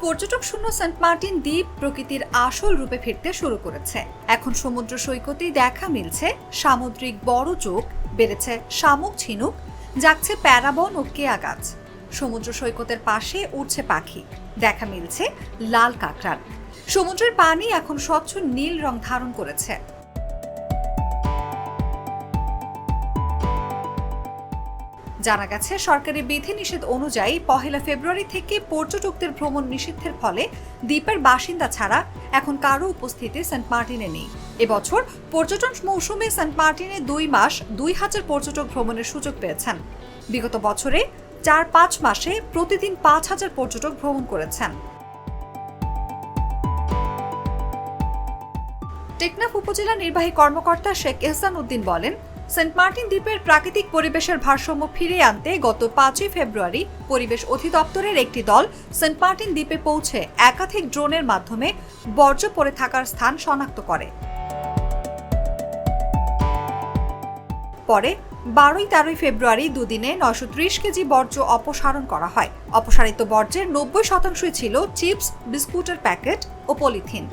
পর্যটক শূন্য Saint Martin দ্বীপ প্রকৃতির আসল রূপে ফিরতে শুরু করেছে। এখন সমুদ্র সৈকতেই দেখা মিলছে সামুদ্রিক বড় চোখ, বেড়েছে শামুক ঝিনুক, জাগছে প্যারাবন ও কেয়া গাছ। সমুদ্র সৈকতের পাশে উড়ছে পাখি, দেখা মিলছে লাল কাঁকড়ার। সমুদ্রের পানি এখন স্বচ্ছ নীল রং ধারণ করেছে। জানা গেছে, সরকারি বিধিনিষেধ অনুযায়ী 1 ফেব্রুয়ারি থেকে পর্যটকদের ভ্রমণ নিষিদ্ধের ফলে দ্বীপের বাসিন্দা ছাড়া এখন কারো উপস্থিতি সেন্ট মার্টিনে নেই। এবছর পর্যটন মৌসুমে সেন্ট মার্টিনে 2 মাস 2000 পর্যটক ভ্রমণের সুযোগ পেয়েছেন। বিগত বছরে 4-5 মাসে প্রতিদিন 5000 পর্যটক ভ্রমণ করেছেন। টেকনাফ উপজেলা নির্বাহী কর্মকর্তা শেখ এহসান উদ্দিন বলেন, সেন্ট মার্টিন দ্বীপের প্রাকৃতিক পরিবেশের ভারসাম্য ফিরিয়ে আনতে গত 5 ফেব্রুয়ারি পরিবেশ অধিদপ্তরের একটি দল সেন্ট মার্টিন দ্বীপে পৌঁছে একাধিক ড্রোনের মাধ্যমে বর্জ্য পড়ে থাকার স্থান শনাক্ত করে। পরে 12-13 ফেব্রুয়ারি দুদিনে 930 কেজি বর্জ্য অপসারণ করা হয়। অপসারিত বর্জ্যের 90% ছিল চিপস, বিস্কুটের প্যাকেট ও পলিথিন।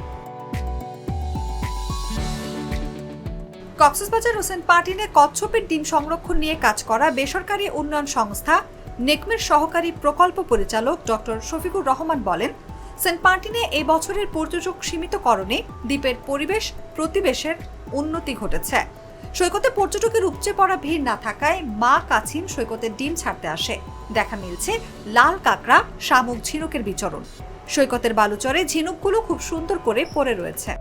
কক্সবাজার ও সেন্ট মার্টিনে কচ্ছপের ডিম সংরক্ষণ নিয়ে কাজ করা বেসরকারি উন্নয়ন সংস্থা নেকমের সহকারী প্রকল্প পরিচালক ডক্টর শফিকুর রহমান বলেন, সেন্ট মার্টিনে এই বছরের পর্যটক সীমিতকরণে দ্বীপের পরিবেশ প্রতিবেশের উন্নতি ঘটেছে। সৈকতে পর্যটকের উপচে পড়া ভিড় না থাকায় মা কাছিম সৈকতে ডিম ছাড়তে আসে। দেখা মিলছে লাল কাঁকড়া, শামুক ঝিনুকের বিচরণ। সৈকতের বালুচরে ঝিনুকগুলো খুব সুন্দর করে পড়ে রয়েছে।